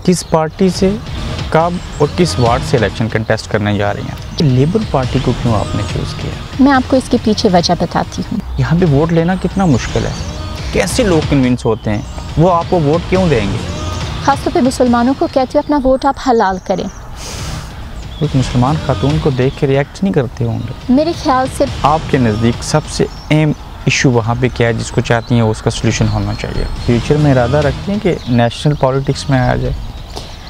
किस पार्टी से कब और किस वार्ड से इलेक्शन कंटेस्ट करने जा रही हैं? लेबर पार्टी को क्यों आपने चूज़ किया? मैं आपको इसके पीछे वजह बताती हूँ। यहाँ पे वोट लेना कितना मुश्किल है, कैसे लोग कन्विंस होते हैं, वो आपको वोट क्यों देंगे? खासतौर पे मुसलमानों को कहती हूँ अपना वोट आप हलाल करें। एक मुसलमान खातून को देख के रिएक्ट नहीं करते होंगे? मेरे ख्याल से आपके नज़दीक सबसे अहम इशू वहाँ पे क्या है जिसको चाहती हैं उसका सोल्यूशन होना चाहिए? फ्यूचर में इरादा रखती हैं कि नेशनल पॉलिटिक्स में आ जाए?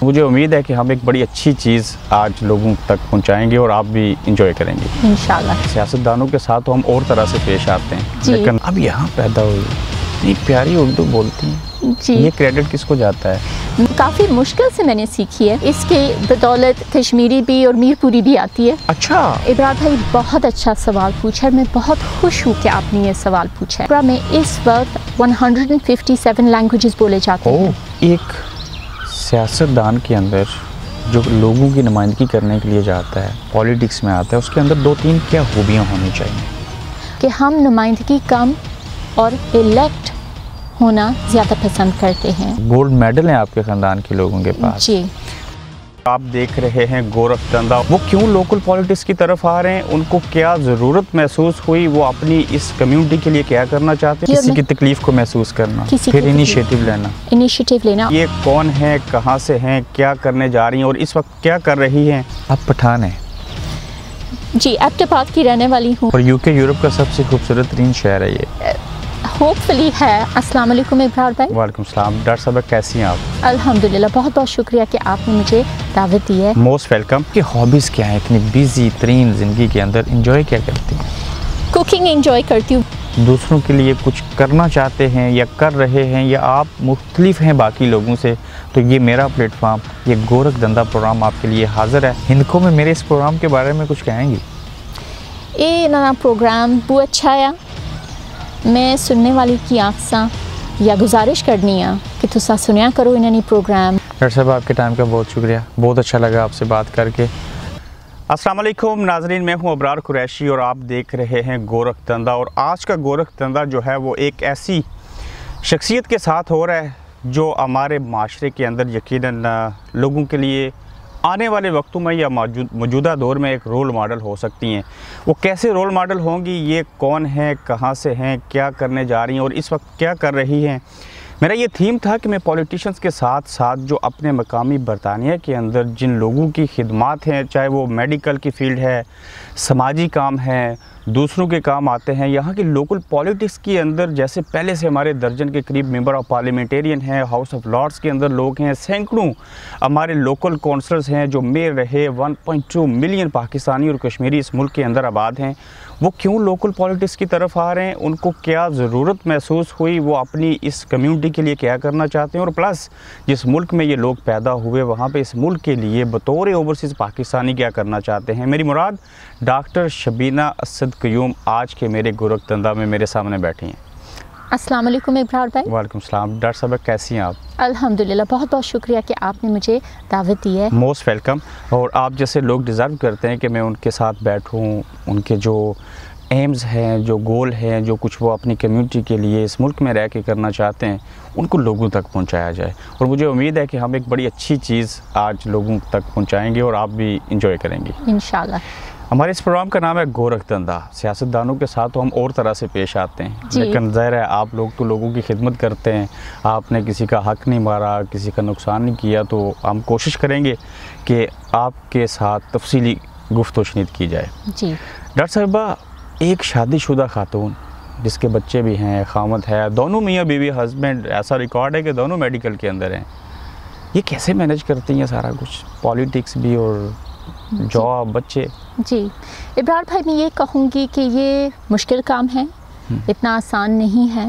मुझे उम्मीद है कि हम एक बड़ी अच्छी चीज़ आज लोगों तक पहुंचाएंगे और आप भी इंजॉय करेंगे इंशाल्लाह। सियासतदानों के साथ तो हम और तरह से पेश आते हैं, जी। लेकिन अब यहाँ पैदा हुई इतनी प्यारी उर्दू बोलती हैं, जी ये क्रेडिट किसको जाता है? काफ़ी मुश्किल से मैंने सीखी है, इसके बदौलत कश्मीरी भी और मीरपुरी भी आती है। अच्छा, इब्रार भाई बहुत अच्छा सवाल पूछा है, मैं बहुत खुश हूँ कि आपने ये सवाल पूछा है। इब्रार में इस वक्त 157 लैंग्वेजेस बोले जाते हैं। एक सियासतदान के अंदर जो लोगों की नुमाइंदगी करने के लिए जाता है, पॉलिटिक्स में आता है, उसके अंदर 2-3 क्या खूबियाँ होनी चाहिए? कि हम नुमाइंदगी कम और इलेक्ट होना ज़्यादा पसंद करते हैं। गोल्ड मेडल है आपके ख़ानदान के लोगों के पास। जी। आप देख रहे हैं गोरखतंदा, वो क्यों लोकल पॉलिटिक्स की तरफ आ रहे हैं, उनको क्या ज़रूरत महसूस हुई, वो अपनी इस कम्युनिटी के लिए क्या करना चाहते हैं, किसी की तकलीफ़ को महसूस करना, फिर इनिशिएटिव लेना। ये कौन है, कहाँ से हैं, क्या करने जा रही हैं और इस वक्त क्या कर रही हैं? आप पठान हैं? जी, एबटाबाद की रहने वाली हूँ। और यूके यूरोप का सबसे खूबसूरत तरीन शहर है ये, होपफुली है। अस्सलाम वालेकुम इब्रार भाई। वालेकुम सलाम। डॉक्टर साहब कैसी हैं आप? अल्हम्दुलिल्लाह, बहुत बहुत शुक्रिया कि आपने मुझे दावत दी है। Most welcome. कि हॉबीज़ क्या है इतनी बिजी तरीन ज़िंदगी के अंदर, इंजॉय क्या करती हैं? कुकिंग इंजॉय करती हूँ। दूसरों के लिए कुछ करना चाहते हैं या कर रहे हैं, या आप मुख्तलिफ हैं बाकी लोगों से, तो ये मेरा प्लेटफॉर्म, ये गोरखधंधा प्रोग्राम आपके लिए हाजिर है। हिंदकों में मेरे इस प्रोग्राम के बारे में कुछ कहेंगी? ये नया प्रोग्राम बहुत अच्छा है। मैं सुनने वाली की आखसा या गुजारिश करनी है कि तुसा सुनिया करो इन्हें प्रोग्राम। डॉक्टर साहब आपके टाइम का बहुत शुक्रिया, बहुत अच्छा लगा आपसे बात करके। अस्सलाम वालेकुम नाजरीन, मैं हूं अबरार कुरैशी और आप देख रहे हैं गोरखधंधा। और आज का गोरखधंधा जो है वो एक ऐसी शख्सियत के साथ हो रहा है जो हमारे माशरे के अंदर यकीनन लोगों के लिए आने वाले वक्तों में या मौजूदा दौर में एक रोल मॉडल हो सकती हैं। वो कैसे रोल मॉडल होंगी, ये कौन है, कहाँ से हैं, क्या करने जा रही हैं और इस वक्त क्या कर रही हैं। मेरा ये थीम था कि मैं पॉलिटिशियंस के साथ साथ जो अपने मकामी बरतानिया के अंदर जिन लोगों की खिदमात हैं, चाहे वो मेडिकल की फील्ड है, समाजी काम है, दूसरों के काम आते हैं, यहाँ की लोकल पॉलिटिक्स के अंदर जैसे पहले से हमारे दर्जन के करीब मेंबर ऑफ पार्लियामेंटेरियन हैं, हाउस ऑफ लॉर्ड्स के अंदर लोग हैं, सैकड़ों हमारे लोकल काउंसलर्स हैं जो मेयर रहे, 1.2 मिलियन पाकिस्तानी और कश्मीरी इस मुल्क के अंदर आबाद हैं। वो क्यों लोकल पॉलिटिक्स की तरफ आ रहे हैं, उनको क्या ज़रूरत महसूस हुई, वो अपनी इस कम्युनिटी के लिए क्या करना चाहते हैं, और प्लस जिस मुल्क में ये लोग पैदा हुए वहाँ पे इस मुल्क के लिए बतौर ओवरसीज़ पाकिस्तानी क्या करना चाहते हैं। मेरी मुराद डॉक्टर शबीना असद क़यूम आज के मेरे गोरखधंधा में मेरे सामने बैठी हैं। अस्सलाम वालेकुम इब्रार भाई। वालेकुम सलाम। डॉक्टर साहब कैसी हैं आप? अल्हम्दुलिल्लाह, बहुत बहुत शुक्रिया कि आपने मुझे दावत दी है। Most welcome. और आप जैसे लोग डिज़र्व करते हैं कि मैं उनके साथ बैठूं, उनके जो एम्स हैं, जो गोल हैं, जो कुछ वो अपनी कम्युनिटी के लिए इस मुल्क में रह के करना चाहते हैं, उनको लोगों तक पहुंचाया जाए। और मुझे उम्मीद है कि हम एक बड़ी अच्छी चीज़ आज लोगों तक पहुंचाएंगे और आप भी इंजॉय करेंगे इंशाल्लाह। हमारे इस प्रोग्राम का नाम है गोरखधंधा। सियासतदानों के साथ तो हम और तरह से पेश आते हैं, लेकिन ज़ाहिर है आप लोग तो लोगों की खिदमत करते हैं, आपने किसी का हक़ नहीं मारा, किसी का नुकसान नहीं किया, तो हम कोशिश करेंगे कि आपके साथ तफसीली गुफ्तगू शनीद की जाए। जी डॉक्टर साहिबा, एक शादीशुदा खातून जिसके बच्चे भी हैं, खामद है, दोनों मियाँ बीवी हस्बैंड, ऐसा रिकॉर्ड है कि दोनों मेडिकल के अंदर हैं, ये कैसे मैनेज करती हैं सारा कुछ, पॉलिटिक्स भी और जॉब, बच्चे? जी इब्रार भाई, मैं ये कहूँगी कि ये मुश्किल काम है, इतना आसान नहीं है।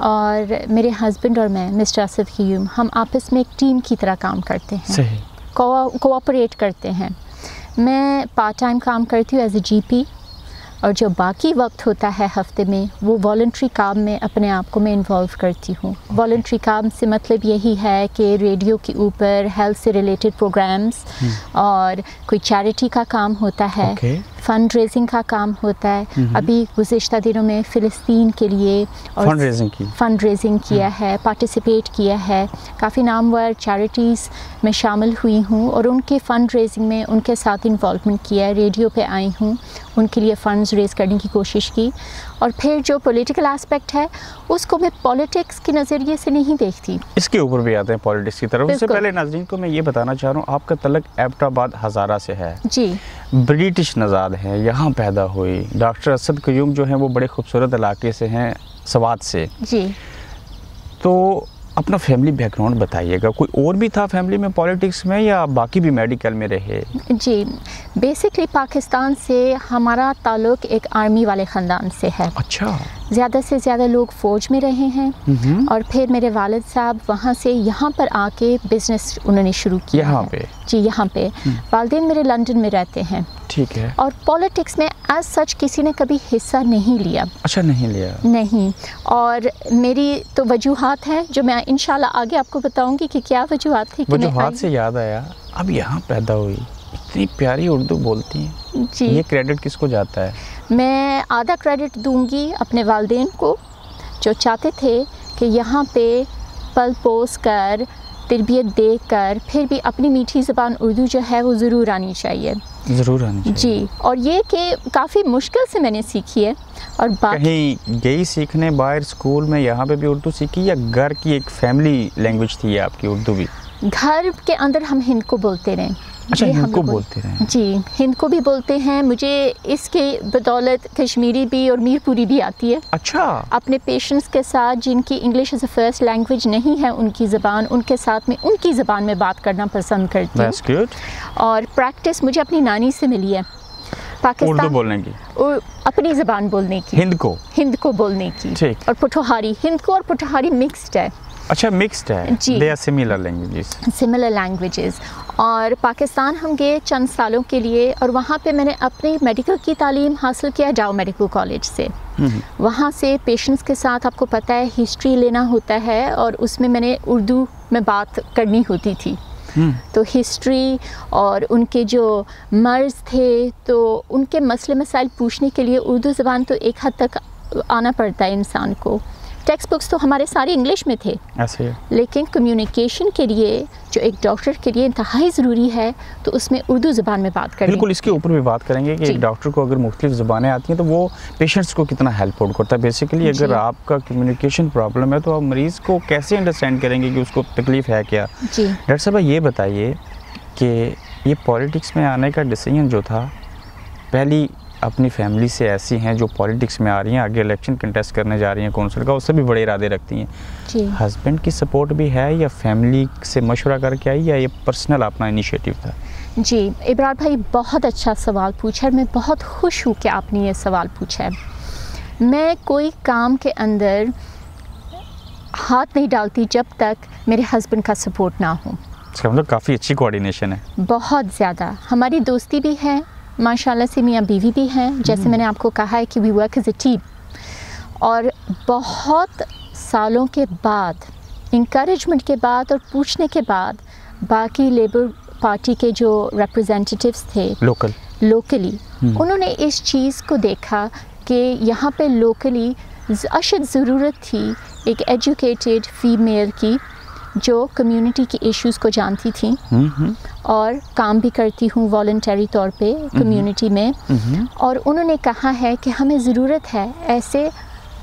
और मेरे हस्बैंड और मैं, मिस्टर असद क़यूम, हम आपस में एक टीम की तरह काम करते हैं। सही। कोऑपरेट करते हैं। मैं पार्ट टाइम काम करती हूँ एज ए जीपी, और जो बाकी वक्त होता है हफ्ते में वो वॉलंटरी काम में अपने आप को मैं इन्वॉल्व करती हूँ। वॉलंटरी काम से मतलब यही है कि रेडियो के ऊपर हेल्थ से रिलेटेड प्रोग्राम्स और कोई चैरिटी का काम होता है, फंड रेजिंग का काम होता है। अभी गुज़िश्ता दिनों में फ़िलिस्तीन के लिए फंड रेजिंग किया है, पार्टिसिपेट किया है। काफ़ी नामवर चैरिटीज़ में शामिल हुई हूँ और उनके फ़ंड रेजिंग में उनके साथ इन्वॉल्वमेंट किया है। रेडियो पे आई हूँ, उनके लिए फ़ंड्स रेज़ करने की कोशिश की। और फिर जो पॉलिटिकल एस्पेक्ट है उसको मैं पॉलिटिक्स के नज़रिए से नहीं देखती। इसके ऊपर भी आते हैं पॉलिटिक्स की तरफ। उससे पहले नाज़रीन को मैं ये बताना चाह रहा हूँ, आपका तलक एबटाबाद हज़ारा से है जी। ब्रिटिश नज़ाद हैं, यहाँ पैदा हुई। डॉक्टर असद क़यूम जो हैं वो बड़े खूबसूरत इलाके से हैं, सवात से जी। तो अपना फैमिली बैकग्राउंड बताइएगा। कोई और भी था फैमिली में पॉलिटिक्स में या बाकी भी मेडिकल में रहे? जी, बेसिकली पाकिस्तान से हमारा ताल्लुक़ एक आर्मी वाले ख़ानदान से है। अच्छा। ज़्यादा से ज़्यादा लोग फ़ौज में रहे हैं और फिर मेरे वालिद साहब वहाँ से यहाँ पर आके बिज़नेस उन्होंने शुरू किया यहाँ है। पे? जी, यहाँ पे। वालिदैन मेरे लंदन में रहते हैं। ठीक है। और पॉलिटिक्स में एज सच किसी ने कभी हिस्सा नहीं लिया। अच्छा, नहीं लिया? नहीं। और मेरी तो वजूहात हैं जो मैं इंशाल्लाह आगे आपको बताऊंगी कि क्या वजूहात थी। वजूहात से याद आया, अब यहाँ पैदा हुई, इतनी प्यारी उर्दू बोलती हैं जी। ये क्रेडिट किसको जाता है? मैं आधा क्रेडिट दूंगी अपने वालिदैन को, जो चाहते थे कि यहाँ पे पल पोस कर, तरबियत दे कर, फिर भी अपनी मीठी ज़बान उर्दू जो है वो ज़रूर आनी चाहिए। ज़रूर आनी चाहिए जी। और ये कि काफ़ी मुश्किल से मैंने सीखी है। और कहीं गई सीखने बाहर स्कूल में, यहाँ पे भी उर्दू सीखी या घर की एक फैमिली लैंग्वेज थी आपकी उर्दू भी? घर के अंदर हम हिंद को बोलते रहे। अच्छा, हिंद को बोलते रहे? जी, हिंद को भी बोलते हैं। मुझे इसके बदौलत कश्मीरी भी और मीरपुरी भी आती है। अच्छा। अपने पेशेंट्स के साथ जिनकी English as a first language नहीं है उनकी ज़बान, उनके साथ में उनकी ज़बान में बात करना पसंद करती हूँ। That's good. और प्रैक्टिस मुझे अपनी नानी से मिली है पाकिस्तान, उर्दू बोलने की, अपनी ज़बान बोलने की, हिंद को बोलने की। ठीक। और पोठोहारी, हिंद को और पोठोहारी मिक्स्ड है। अच्छा, मिक्स्ड है जी। They are similar languages. Similar languages. और पाकिस्तान हम गए चंद सालों के लिए और वहाँ पे मैंने अपनी मेडिकल की तालीम हासिल किया डाउ मेडिकल कॉलेज से। वहाँ से पेशेंट्स के साथ आपको पता है हिस्ट्री लेना होता है और उसमें मैंने उर्दू में बात करनी होती थी। तो हिस्ट्री और उनके जो मर्ज़ थे तो उनके मसले मसाइल पूछने के लिए उर्दू ज़बान तो एक हद तक आना पड़ता है इंसान को। टेक्स्ट बुक्स तो हमारे सारे इंग्लिश में थे, ऐसे है। लेकिन कम्युनिकेशन के लिए जो एक डॉक्टर के लिए इंतहाई ज़रूरी है तो उसमें उर्दू ज़बान में बात करनी। बिल्कुल, इसके ऊपर भी बात करेंगे कि एक डॉक्टर को अगर मुख्तलिफ ज़बानें आती हैं तो वो पेशेंट्स को कितना हेल्प आउट करता है। बेसिकली अगर आपका कम्युनिकेशन प्रॉब्लम है तो आप मरीज़ को कैसे अंडरस्टैंड करेंगे कि उसको तकलीफ़ है क्या? जी। डॉक्टर साहब ये बताइए कि ये पॉलिटिक्स में आने का डिसीजन जो था, पहली अपनी फैमिली से ऐसी हैं जो पॉलिटिक्स में आ रही हैं, आगे इलेक्शन कंटेस्ट करने जा रही हैं कौंसिल का, उससे भी बड़े इरादे रखती हैं जी। हस्बैंड की सपोर्ट भी है या फैमिली से मशवरा करके आई या ये पर्सनल अपना इनिशिएटिव था? जी, इब्रार भाई बहुत अच्छा सवाल पूछा है। मैं बहुत खुश हूँ कि आपने ये सवाल पूछा है। मैं कोई काम के अंदर हाथ नहीं डालती जब तक मेरे हस्बैंड का सपोर्ट ना हो। इसका मतलब काफ़ी अच्छी कोऑर्डिनेशन है। बहुत ज़्यादा। हमारी दोस्ती भी है माशाल्लाह से, मियाँ बीवी भी हैं। जैसे मैंने आपको कहा है कि we work as a team. और बहुत सालों के बाद, इंकरेजमेंट के बाद और पूछने के बाद बाकी लेबर पार्टी के जो रिप्रेजेंटेटिव्स थे लोकली उन्होंने इस चीज़ को देखा कि यहाँ पे लोकली अशद ज़रूरत थी एक एजुकेटेड फीमेल की जो कम्युनिटी की इश्यूज़ को जानती थी और काम भी करती हूँ वॉलंटरी तौर पे कम्युनिटी में। और उन्होंने कहा है कि हमें ज़रूरत है ऐसे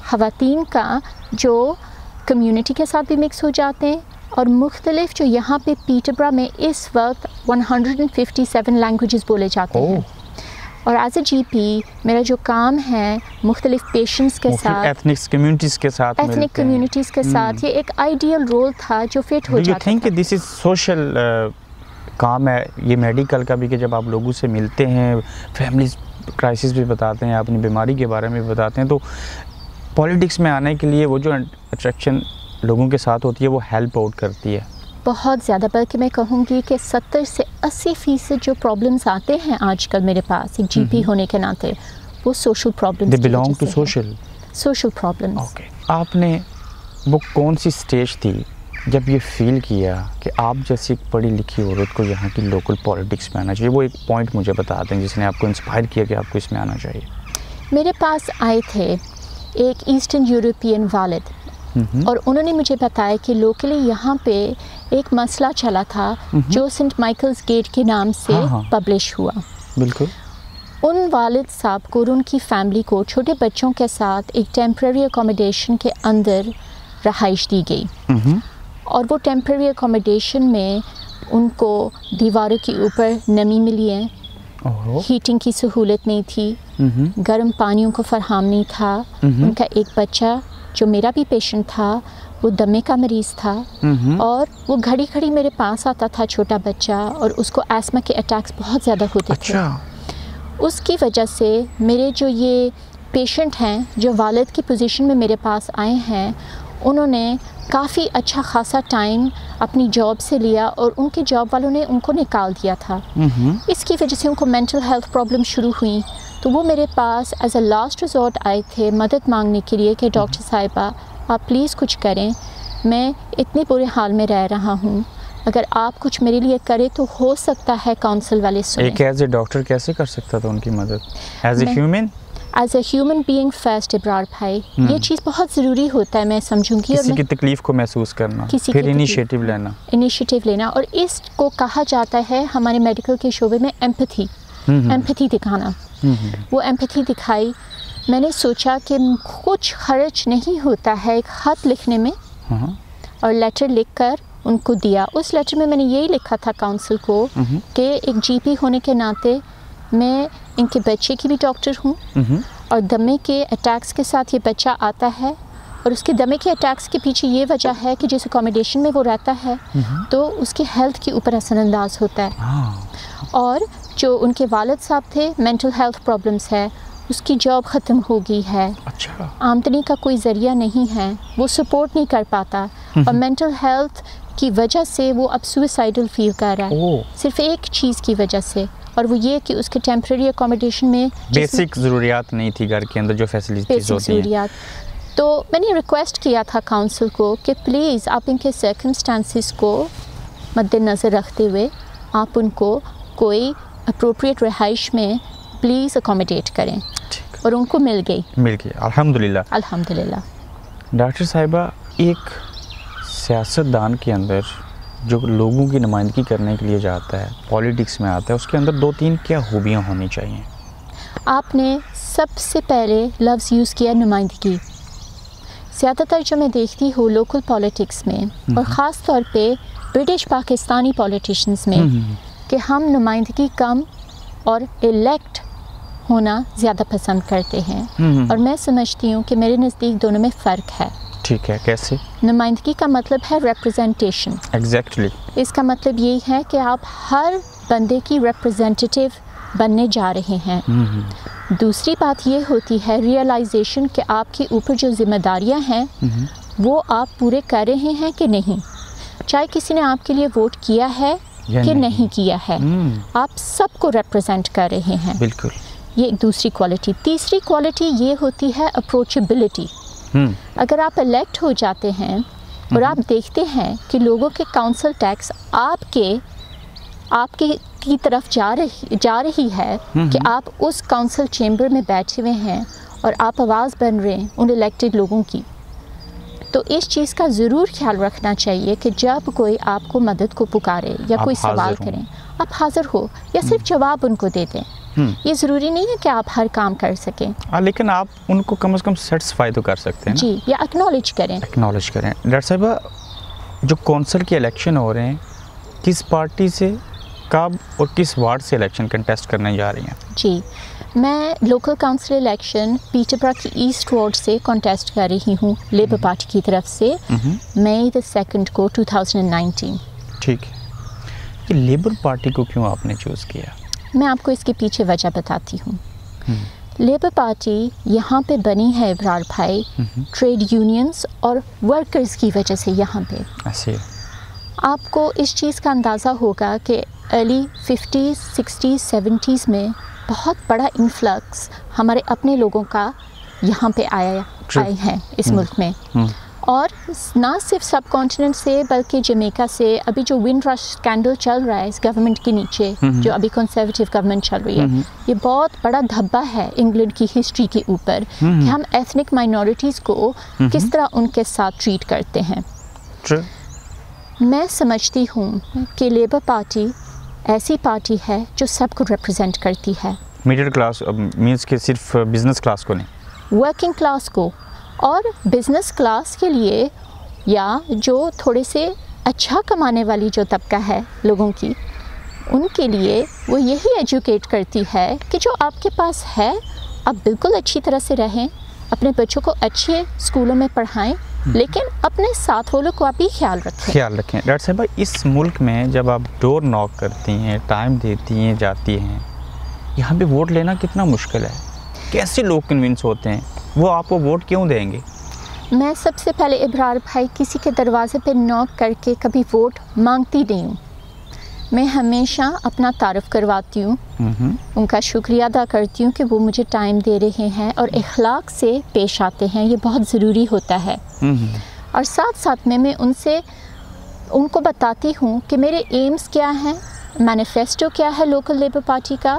ख़वातीन का जो कम्युनिटी के साथ भी मिक्स हो जाते हैं और मुख्तलिफ जो यहाँ पे पीटरबरा में इस वक्त 157 लैंग्वेजेस बोले जाते हैं। और एज ए जीपी मेरा जो काम है मुख्तलिफ पेशेंट्स के साथ, एथनिक कम्युनिटीज़ के साथ, ये एक आइडियल रोल था जो फिट हो जाता था। थिंक दिस इज़ सोशल काम है ये मेडिकल का भी, कि जब आप लोगों से मिलते हैं, फैमिली क्राइसिस भी बताते हैं, अपनी बीमारी के बारे में भी बताते हैं, तो पॉलिटिक्स में आने के लिए वो जो अट्रैक्शन लोगों के साथ होती है वो हेल्प आउट करती है बहुत ज़्यादा। बल्कि मैं कहूँगी कि 70 से 80% जो प्रॉब्लम्स आते हैं आजकल मेरे पास एक जीपी होने के नाते, वो social problems, they belong to social problems. Okay. आपने वो कौन सी स्टेज थी जब ये फील किया कि आप जैसी एक पढ़ी लिखी औरत को यहाँ की लोकल पॉलिटिक्स में आना चाहिए, वो एक पॉइंट मुझे बता दें जिसने आपको इंस्पायर किया कि आपको इसमें आना चाहिए। मेरे पास आए थे एक ईस्टर्न यूरोपियन वालिद, और उन्होंने मुझे बताया कि लोकली यहाँ पे एक मसला चला था जो सेंट माइकल्स गेट के नाम से पब्लिश हुआ। बिल्कुल। उन वालिद साहब को और उनकी फैमिली को छोटे बच्चों के साथ एक टेम्प्रेरी अकोमोडेशन के अंदर रहाइश दी गई, और वो टेम्प्रेरी अकोमोडेशन में उनको दीवारों के ऊपर नमी मिली है, हीटिंग की सहूलत नहीं थी, गर्म पानियों को फराहम नहीं था। उनका एक बच्चा जो मेरा भी पेशेंट था वो दमे का मरीज़ था, और वो घड़ी घड़ी मेरे पास आता था छोटा बच्चा, और उसको एस्मा के अटैक्स बहुत ज़्यादा होते थे। उसकी वजह से मेरे जो ये पेशेंट हैं जो वालिद की पोजीशन में मेरे पास आए हैं, उन्होंने काफ़ी अच्छा खासा टाइम अपनी जॉब से लिया और उनके जॉब वालों ने उनको निकाल दिया था। इसकी वजह से उनको मेंटल हेल्थ प्रॉब्लम शुरू हुई, तो वो मेरे पास एज अ लास्ट रिजॉर्ट आए थे मदद मांगने के लिए कि डॉक्टर साहिबा आप प्लीज़ कुछ करें, मैं इतने बुरे हाल में रह रहा हूँ, अगर आप कुछ मेरे लिए करें तो हो सकता है काउंसिल वाले सुने। एक एज ए डॉक्टर कैसे कर सकता था उनकी मदद? As a human, as a human being first Ibrar भाई, ये चीज़ बहुत ज़रूरी होता है, मैं समझूंगी। किसी की तकलीफ़ को महसूस करना, फिर इनिशिएटिव लेना, और इसको कहा जाता है हमारे मेडिकल के शोबे में एम्पैथी, एम्पैथी दिखाना। वो एम्पैथी दिखाई। मैंने सोचा कि कुछ खर्च नहीं होता है एक ख़त लिखने में, और लेटर लिखकर उनको दिया। उस लेटर में मैंने यही लिखा था काउंसिल को कि एक जीपी होने के नाते मैं इनके बच्चे की भी डॉक्टर हूँ, और दमे के अटैक्स के साथ ये बच्चा आता है, और उसके दमे के अटैक्स के पीछे ये वजह है कि जिस अकोमोडेशन में वो रहता है तो उसकी हेल्थ के ऊपर असरअंदाज होता है, और जो उनके वालिद साहब थे मेंटल हेल्थ प्रॉब्लम्स है, उसकी जॉब ख़त्म हो गई है, आमदनी का कोई ज़रिया नहीं है, वो सपोर्ट नहीं कर पाता, और मेंटल हेल्थ की वजह से वो अब सुसाइडल फील कर रहा है, सिर्फ एक चीज़ की वजह से, और वो ये कि उसके टेम्प्रेरी अकोमोडेशन में बेसिक ज़रूरियात नहीं थी घर के अंदर जो फैसिलिटीज़ होती हैं। तो मैंने रिक्वेस्ट किया था काउंसिल को कि प्लीज़ आप इनके सर्कमस्टांसिस को मद्देनज़र रखते हुए आप उनको कोई अप्रोप्रिएट रिहाइश में प्लीज़ अकोमोडेट करें, और उनको मिल गई अल्हम्दुलिल्लाह। अल्हम्दुलिल्लाह। डॉक्टर साहिबा, एक सियासतदान के अंदर जो लोगों की नुमाइंदगी करने के लिए जाता है, पॉलिटिक्स में आता है, उसके अंदर 2-3 क्या खूबियाँ होनी चाहिए? आपने सबसे पहले लफ्ज़ यूज़ किया नुमाइंदगी। ज़्यादातर जो मैं देखती हूँ लोकल पॉलिटिक्स में, और ख़ास तौर पे ब्रिटिश पाकिस्तानी पॉलिटिशियंस में, कि हम नुमाइंदगी कम और इलेक्ट होना ज़्यादा पसंद करते हैं, और मैं समझती हूँ कि मेरे नज़दीक दोनों में फ़र्क है। ठीक है, कैसे? नुमाइंदगी का मतलब है रिप्रेजेंटेशन। एग्जैक्टली। इसका मतलब यही है कि आप हर बंदे की रिप्रेजेंटेटिव बनने जा रहे हैं। दूसरी बात ये होती है रियलाइजेशन कि आपके ऊपर जो जिम्मेदारियां हैं वो आप पूरे कर रहे हैं कि नहीं, चाहे किसी ने आपके लिए वोट किया है कि नहीं किया है, आप सबको रिप्रेजेंट कर रहे हैं। बिल्कुल। ये एक दूसरी क्वालिटी। तीसरी क्वालिटी ये होती है अप्रोचेबिलिटी। अगर आप इलेक्ट हो जाते हैं और आप देखते हैं कि लोगों के काउंसिल टैक्स आपके की तरफ जा रही है, कि आप उस काउंसिल चेंबर में बैठे हुए हैं और आप आवाज़ बन रहे हैं उन इलेक्टेड लोगों की, तो इस चीज़ का ज़रूर ख्याल रखना चाहिए कि जब कोई आपको मदद को पुकारे या कोई सवाल करें, आप हाज़िर हो या सिर्फ जवाब उनको दे दें। ये ज़रूरी नहीं है कि आप हर काम कर सकें, लेकिन आप उनको कम से कम सेटिस्फाई तो कर सकते हैं ना? जी, या एक्नॉलेज करें। डॉक्टर साहिबा, जो कौंसिल के इलेक्शन हो रहे हैं, किस पार्टी से, कब और किस वार्ड से इलेक्शन कंटेस्ट करने जा रही हैं? जी, मैं लोकल काउंसिल इलेक्शन पीटरबरा की ईस्ट वार्ड से कंटेस्ट कर रही हूँ लेबर पार्टी की तरफ से, मई 2 को 2019। ठीक है। कि लेबर पार्टी को क्यों आपने चूज़ किया? मैं आपको इसके पीछे वजह बताती हूँ। लेबर पार्टी यहाँ पे बनी है इब्रार भाई ट्रेड यूनियंस और वर्कर्स की वजह से। यहाँ पे ऐसे आपको इस चीज़ का अंदाज़ा होगा कि अर्ली 50s, 60s, 70s में बहुत बड़ा इन्फ्लक्स हमारे अपने लोगों का यहाँ पे आए हैं इस मुल्क में। और ना सिर्फ सब कॉन्टिनेंट से बल्कि जमैका से अभी जो विंडरश स्कैंडल चल रहा है इस गवर्नमेंट के नीचे, जो अभी कंजर्वेटिव गवर्नमेंट चल रही है, ये बहुत बड़ा धब्बा है इंग्लैंड की हिस्ट्री के ऊपर कि हम एथनिक माइनॉरिटीज़ को किस तरह उनके साथ ट्रीट करते हैं। मैं समझती हूँ कि लेबर पार्टी ऐसी पार्टी है जो सबको रिप्रेजेंट करती है। मिडिल क्लास मीन्स कि सिर्फ बिजनेस क्लास को नहीं, वर्किंग क्लास को, और बिजनेस क्लास के लिए या जो थोड़े से अच्छा कमाने वाली जो तबका है लोगों की, उनके लिए वो यही एजुकेट करती है कि जो आपके पास है आप बिल्कुल अच्छी तरह से रहें, अपने बच्चों को अच्छे स्कूलों में पढ़ाएं, लेकिन अपने साथ वालों को आप भी ख्याल रखें। डॉक्टर साहब, इस मुल्क में जब आप डोर नॉक करती हैं, टाइम देती हैं, जाती हैं, यहाँ पे वोट लेना कितना मुश्किल है? कैसे लोग कन्विंस होते हैं, वो आपको वोट क्यों देंगे? मैं सबसे पहले इब्रार भाई किसी के दरवाजे पे नॉक करके कभी वोट मांगती नहीं हूँ। मैं हमेशा अपना तारुफ करवाती हूँ, उनका शुक्रिया अदा करती हूँ कि वो मुझे टाइम दे रहे हैं और इखलाक से पेश आते हैं, ये बहुत ज़रूरी होता है। और साथ साथ में मैं उनको बताती हूँ कि मेरे एम्स क्या हैं, मैनिफेस्टो क्या है लोकल लेबर पार्टी का,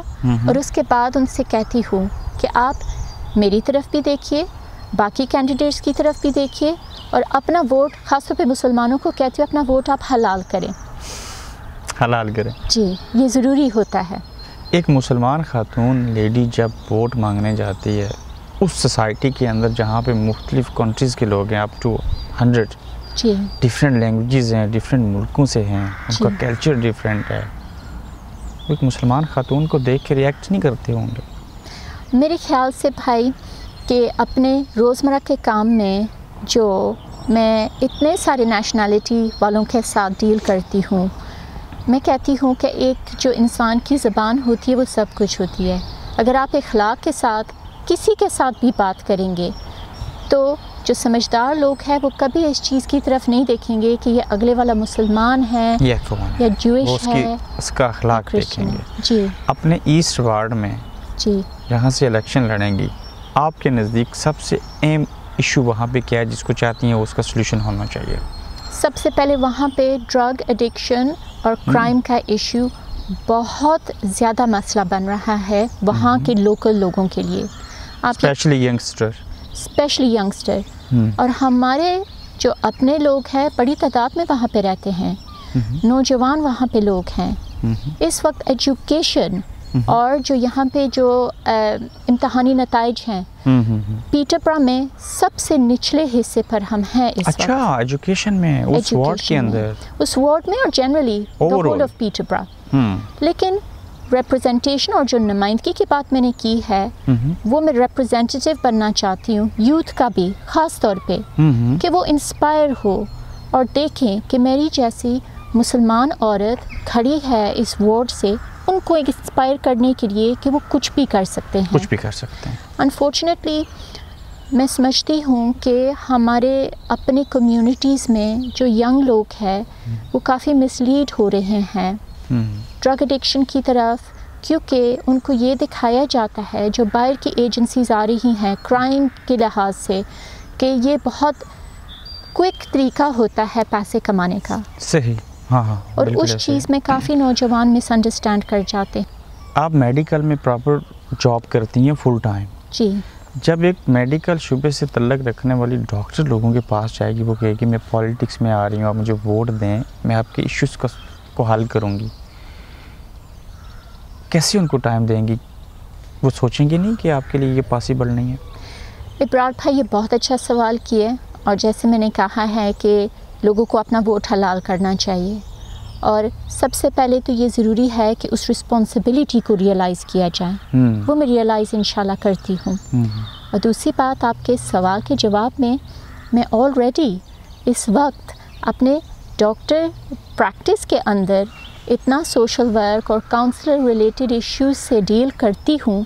और उसके बाद उनसे कहती हूँ कि आप मेरी तरफ भी देखिए, बाकी कैंडिडेट्स की तरफ भी देखिए, और अपना वोट, ख़ासतौर पे मुसलमानों को कहती हूँ, अपना वोट आप हलाल करें जी, ये ज़रूरी होता है। एक मुसलमान खातून लेडी जब वोट मांगने जाती है उस सोसाइटी के अंदर जहाँ पे मुख्तलिफ़ कंट्रीज़ के लोग हैं, अप टू 100 जी, डिफरेंट लैंग्वेजेस हैं, डिफरेंट मुल्कों से हैं, उनका कल्चर डिफरेंट है, एक मुसलमान खातून को देख के रिएक्ट नहीं करते होंगे? मेरे ख्याल से भाई कि अपने रोज़मर्रा के काम में जो मैं इतने सारे नेशनलिटी वालों के साथ डील करती हूँ, मैं कहती हूँ कि एक जो इंसान की ज़बान होती है वो सब कुछ होती है। अगर आप इखलाक के साथ किसी के साथ भी बात करेंगे तो जो समझदार लोग हैं वो कभी इस चीज़ की तरफ नहीं देखेंगे कि ये अगले वाला मुसलमान है या ज्यूइश है, उसका अखलाक देखेंगे। जी, अपने ईस्ट वार्ड में जी, जहाँ से इलेक्शन लड़ेंगी, आपके नज़दीक सबसे अहम इशू वहाँ पे क्या है जिसको चाहती हैं उसका सलूशन होना चाहिए? सबसे पहले वहाँ पे ड्रग एडिक्शन और क्राइम का इशू बहुत ज़्यादा मसला बन रहा है वहाँ के लोकल लोगों के लिए, स्पेशली यंगस्टर। और हमारे जो अपने लोग हैं बड़ी तादाद में वहाँ पे रहते हैं, नौजवान वहाँ पे लोग हैं। इस वक्त एजुकेशन और जो यहाँ पे जो इम्तहानी नताइज हैं, पीटरबरा में सबसे निचले हिस्से पर हम हैं इस वक्त। अच्छा, एजुकेशन में उस वार्ड के अंदर, उस वार्ड में और generally the whole of Peterborough. लेकिन रिप्रेजेंटेशन और जो नुमाइंदगी की बात मैंने की है वो मैं रिप्रेजेंटेटिव बनना चाहती हूँ यूथ का भी, ख़ास तौर पे कि वो इंस्पायर हो और देखें कि मेरी जैसी मुसलमान औरत खड़ी है इस वार्ड से, उनको इंस्पायर करने के लिए कि वो कुछ भी कर सकते हैं। अनफॉर्चुनेटली मैं समझती हूँ कि हमारे अपने कम्युनिटीज़ में जो यंग लोग हैं वो काफ़ी मिसलीड हो रहे हैं ड्रग एडिक्शन की तरफ, क्योंकि उनको ये दिखाया जाता है जो बाहर की एजेंसीज़ आ रही हैं क्राइम के लिहाज से कि ये बहुत क्विक तरीका होता है पैसे कमाने का। सही, हाँ, और उस चीज़ में काफ़ी नौजवान मिसअंडरस्टैंड कर जाते हैं। आप मेडिकल में प्रॉपर जॉब करती हैं फुल टाइम जी। जब एक मेडिकल शुबे से तल्लक रखने वाली डॉक्टर लोगों के पास जाएगी, वो कहेगी मैं पॉलिटिक्स में आ रही हूँ, आप मुझे वोट दें, मैं आपके इश्यूज़ को हल करूँगी, कैसे उनको टाइम देंगी? वो सोचेंगे नहीं कि आपके लिए ये पॉसिबल नहीं है? इब्रार भाई ये बहुत अच्छा सवाल किए, और जैसे मैंने कहा है कि लोगों को अपना वोट हलाल करना चाहिए, और सबसे पहले तो ये ज़रूरी है कि उस रिस्पॉन्सिबिलिटी को रियलाइज़ किया जाए। वो मैं रियलाइज़ इंशाल्लाह करती हूँ। और दूसरी बात, आपके सवाल के जवाब में मैं ऑलरेडी इस वक्त अपने डॉक्टर प्रैक्टिस के अंदर इतना सोशल वर्क और काउंसलर रिलेटेड इश्यूज से डील करती हूँ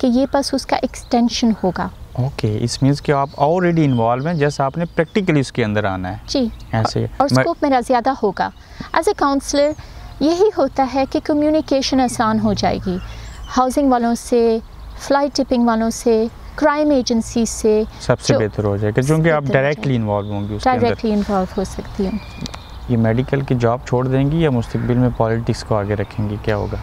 कि ये बस उसका एक्सटेंशन होगा। ओके, इस मीन्स कि आप ऑलरेडी इन्वॉल्व हैं, जैसा आपने प्रैक्टिकली उसके अंदर आना है। जी, ऐसे और स्कोप मेरा ज़्यादा होगा। एज ए काउंसलर यही होता है कि कम्युनिकेशन आसान हो जाएगी, हाउसिंग वालों से, फ्लाइट टिपिंग वालों से, क्राइम एजेंसी से सबसे बेहतर हो जाएगा, क्योंकि आप डायरेक्टली इन्वॉल्व होंगी उसके अंदर। डायरेक्टली इन्वॉल्व हो सकती हूँ। ये मेडिकल की जॉब छोड़ देंगी या मुस्तकबिल में पॉलिटिक्स को आगे रखेंगी, क्या होगा?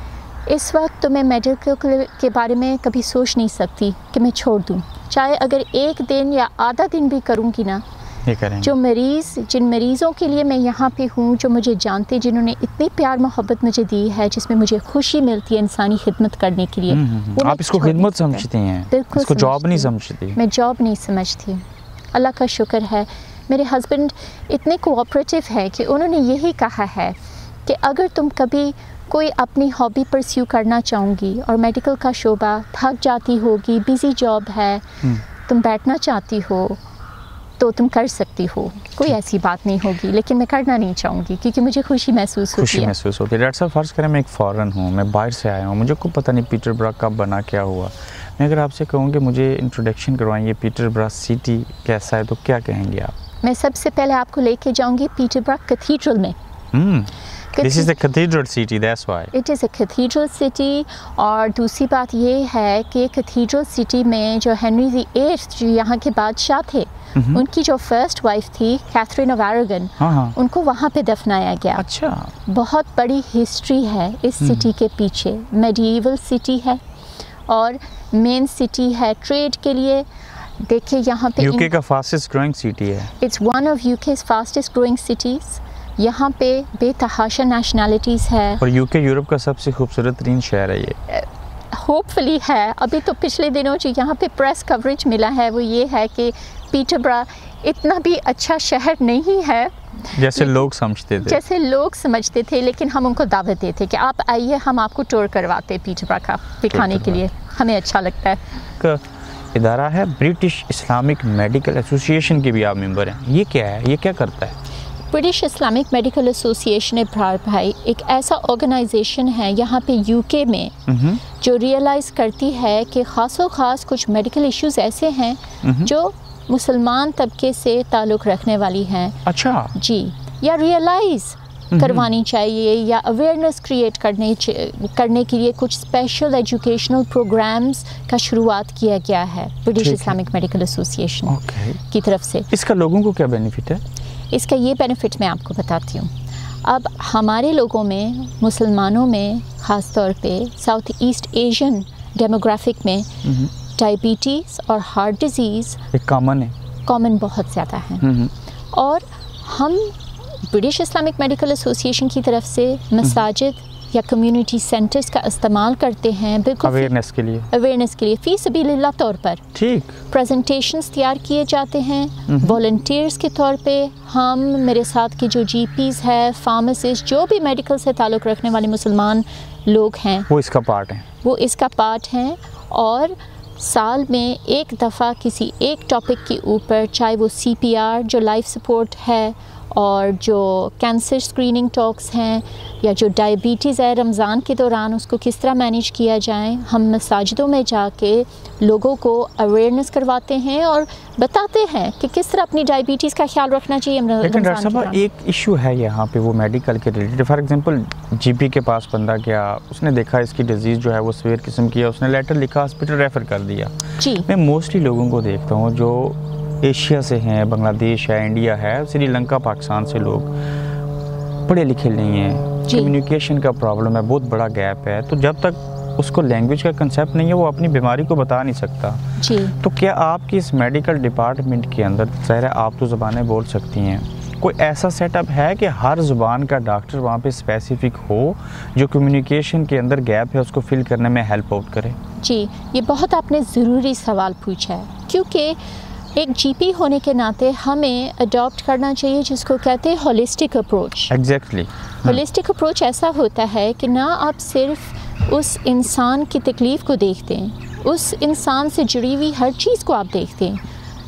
इस वक्त तो मैं मेडिकल के बारे में कभी सोच नहीं सकती कि मैं छोड़ दूँ। चाहे अगर एक दिन या आधा दिन भी करूँगी ना, ये करेंगे। जिन मरीज़ों के लिए मैं यहाँ पे हूँ, जो मुझे जानते, जिन्होंने इतनी प्यार मोहब्बत मुझे दी है, जिसमें मुझे खुशी मिलती है इंसानी खिदमत करने के लिए, वो आप इसको खिदमत समझती हैं? बिल्कुल, इसको जॉब नहीं समझती? मैं जॉब नहीं समझती। अल्लाह का शुक्र है, मेरे हस्बैंड इतने कोऑपरेटिव है कि उन्होंने यही कहा है कि अगर तुम कभी कोई अपनी हॉबी परस्यू करना चाहूँगी और मेडिकल का शोबा, थक जाती होगी, बिज़ी जॉब है, तुम बैठना चाहती हो तो तुम कर सकती हो, कोई ऐसी बात नहीं होगी, लेकिन मैं करना नहीं चाहूँगी क्योंकि मुझे खुशी महसूस होती है। डॉक्टर साहब, फ़र्ज़ करें मैं एक फ़ॉरेन हूँ, मैं बाहर से आया हूँ, मुझे को पता नहीं पीटरबरा कब बना, क्या हुआ। मैं अगर आपसे कहूँ कि मुझे इंट्रोडक्शन करवाएं, ये पीटरबरा सिटी कैसा है, तो क्या कहेंगे आप? मैं सबसे पहले आपको लेके जाऊँगी पीटरबरा कैथीड्रल में। This is the cathedral city, that's why. It is a cathedral city। और दूसरी बात ये है कि कैथीड्रल सिटी में जो हेनरी VIII जो यहाँ के बादशाह थे, उनकी जो फर्स्ट वाइफ थी कैथरीन ऑफ अरागन, उनको वहाँ पे दफनाया गया। अच्छा। बहुत बड़ी हिस्ट्री है इस सिटी के पीछे। मेडिएवल सिटी है और मेन सिटी है ट्रेड के लिए। देखिए यहाँ पे यूके का फास्टेस्ट ग्रोइंग सिटी है। It's one of UK's fastest growing cities. यहाँ पे बेतहाशा नेशनैलिटीज़ है और यूके यूरोप का सबसे खूबसूरत तरीन शहर है ये। होपफुली है। अभी तो पिछले दिनों जो यहाँ पे प्रेस कवरेज मिला है वो ये है कि पीटरबरा इतना भी अच्छा शहर नहीं है जैसे लोग समझते थे, लेकिन हम उनको दावत देते कि आप आइए, हम आपको टूर करवाते पीटरबरा का दिखाने के लिए, हमें अच्छा लगता है। इदारा है ब्रिटिश इस्लामिक मेडिकल एसोसिएशन के भी आप मेंबर हैं, ये क्या है, ये क्या करता है? British Islamic medical association Ibrar भाई एक ऐसा ऑर्गेनाइजेशन है यहाँ पे यूके में जो रियलाइज़ करती है कि ख़ास कुछ मेडिकल इश्यूज़ ऐसे हैं जो मुसलमान तबके से ताल्लुक़ रखने वाली हैं। अच्छा जी, या रियलाइज़ करवानी चाहिए या अवेयरनेस क्रिएट करने के लिए कुछ स्पेशल एजुकेशनल प्रोग्राम्स का शुरुआत किया गया है ब्रिटिश इस्लामिक मेडिकल एसोसिएशन की तरफ से। इसका लोगों को क्या बेनिफिट है? इसका ये बेनिफिट मैं आपको बताती हूँ। अब हमारे लोगों में, मुसलमानों में ख़ास तौर पे साउथ ईस्ट एशियन डेमोग्राफिक में डायबिटीज़ और हार्ट डिज़ीज़ कॉमन बहुत ज़्यादा है। और हम ब्रिटिश इस्लामिक मेडिकल एसोसिएशन की तरफ से मसाजिद या कम्युनिटी सेंटर्स का इस्तेमाल करते हैं बिल्कुल अवेयरनेस के लिए फ़ी सबीलिल्लाह तौर पर। ठीक, प्रेजेंटेशंस तैयार किए जाते हैं वॉलंटियर्स के तौर पे। हम, मेरे साथ के जो GPs है, फार्मासिस्ट, जो भी मेडिकल से ताल्लुक़ रखने वाले मुसलमान लोग हैं, वो इसका पार्ट हैं। और साल में एक दफ़ा किसी एक टॉपिक के ऊपर, चाहे वो CPR जो लाइफ सपोर्ट है, और जो कैंसर स्क्रीनिंग टॉक्स हैं, या जो डायबिटीज़ है रमज़ान के दौरान उसको किस तरह मैनेज किया जाए, हम मसाजिदों में जाके लोगों को अवेयरनेस करवाते हैं और बताते हैं कि किस तरह अपनी डायबिटीज़ का ख्याल रखना चाहिए। लेकिन डॉक्टर साहब, एक इशू है यहाँ पे वो मेडिकल के रिलेटेड। फॉर एग्जांपल GP के पास बंदा गया, उसने देखा इसकी डिजीज़ जो है वो सीवियर किस्म की है, उसने लेटर लिखा, हॉस्पिटल रेफ़र कर दिया। जी, मैं मोस्टली लोगों को देखता हूँ जो एशिया से हैं, बांग्लादेश है, इंडिया है, श्रीलंका, पाकिस्तान से लोग, पढ़े लिखे नहीं हैं, कम्युनिकेशन का प्रॉब्लम है, बहुत बड़ा गैप है। तो जब तक उसको लैंग्वेज का कंसेप्ट नहीं है, वो अपनी बीमारी को बता नहीं सकता। जी, तो क्या आपकी इस मेडिकल डिपार्टमेंट के अंदर, ज़ाहिर है आप तो ज़बानें बोल सकती हैं, कोई ऐसा सेटअप है कि हर ज़ुबान का डॉक्टर वहाँ पे स्पेसिफिक हो जो कम्युनिकेशन के अंदर गैप है उसको फिल करने में हेल्प आउट करे? जी, ये बहुत आपने ज़रूरी सवाल पूछा है, क्योंकि एक GP होने के नाते हमें अडॉप्ट करना चाहिए जिसको कहते हैं holistic approach. Exactly, holistic approach ऐसा होता है कि ना आप सिर्फ उस इंसान की तकलीफ़ को देखते हैं, उस इंसान से जुड़ी हुई हर चीज़ को आप देखते हैं,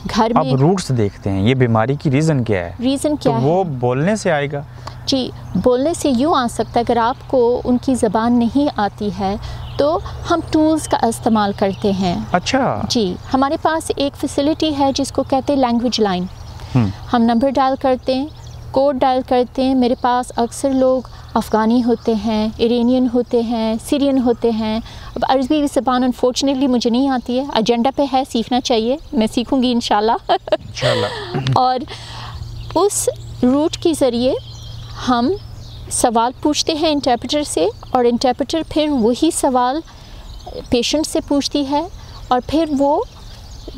घर में आप रूट्स देखते हैं, ये बीमारी की रीज़न क्या है, तो वो बोलने से आएगा। जी, बोलने से यूँ आ सकता है। अगर आपको उनकी ज़बान नहीं आती है तो हम टूल्स का इस्तेमाल करते हैं। अच्छा जी, हमारे पास एक फैसिलिटी है जिसको कहते हैं लैंग्वेज लाइन। हम नंबर डायल करते हैं, कोड डायल करते हैं। मेरे पास अक्सर लोग अफ़गानी होते हैं, इरानियन होते हैं, सीरियन होते हैं। अब अरबी ज़बान अनफॉर्चुनेटली मुझे नहीं आती है, एजेंडा पे है, सीखना चाहिए, मैं सीखूंगी इंशाल्लाह। और उस रूट के ज़रिए हम सवाल पूछते हैं इंटरप्रेटर से, और इंटरप्रेटर फिर वही सवाल पेशेंट से पूछती है, और फिर वो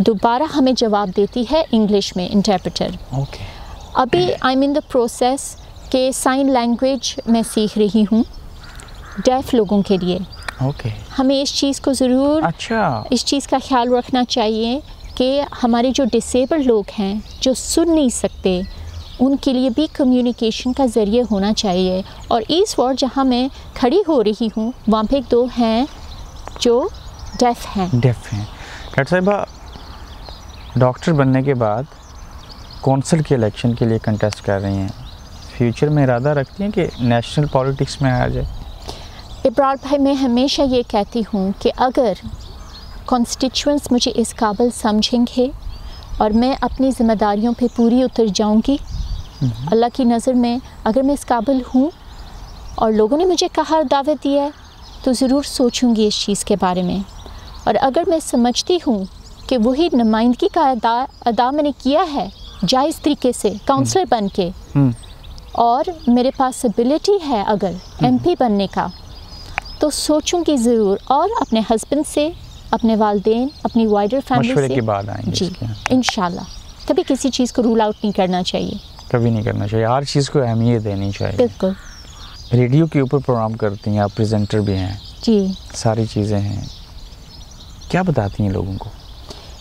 दोबारा हमें जवाब देती है इंग्लिश में, इंटरप्रेटर। अभी I am in the process के साइन लैंग्वेज मैं सीख रही हूँ डेफ लोगों के लिए। हमें इस चीज़ को ज़रूर इस चीज़ का ख्याल रखना चाहिए कि हमारे जो डिसेबल्ड लोग हैं, जो सुन नहीं सकते, उनके लिए भी कम्युनिकेशन का ज़रिए होना चाहिए। और इस वार्ड जहाँ मैं खड़ी हो रही हूँ, वहाँ पे 2 हैं जो डेफ हैं। डॉक्टर साहिबा, डॉक्टर बनने के बाद कौंसिल के इलेक्शन के लिए कंटेस्ट कर रही हैं, फ्यूचर में इरादा रखती हैं कि नेशनल पॉलिटिक्स में आ जाए? इब्रार भाई, मैं हमेशा ये कहती हूँ कि अगर कॉन्स्टिट्यूएंट्स मुझे इस काबिल समझेंगे और मैं अपनी ज़िम्मेदारियों पे पूरी उतर जाऊँगी, अल्लाह की नज़र में अगर मैं इस काबिल हूँ और लोगों ने मुझे कहा, दावत दी है, तो ज़रूर सोचूँगी इस चीज़ के बारे में। और अगर मैं समझती हूँ कि वही नुमाइंदगी का अदा मैंने किया है जायज़ तरीके से काउंसलर बन के, और मेरे पास एबिलिटी है अगर एमपी बनने का, तो सोचूंगी ज़रूर, और अपने हस्बैंड से, अपने वालिदैन, अपनी वाइडर फैमिली से के बाद आएंगे जी इंशाल्लाह। कभी किसी चीज़ को रूल आउट नहीं करना चाहिए, कभी नहीं करना चाहिए, हर चीज़ को अहमियत देनी चाहिए। बिल्कुल। रेडियो के ऊपर प्रोग्राम करती हैं आप, प्रेजेंटर भी हैं जी, सारी चीज़ें हैं, क्या बताती हैं लोगों को?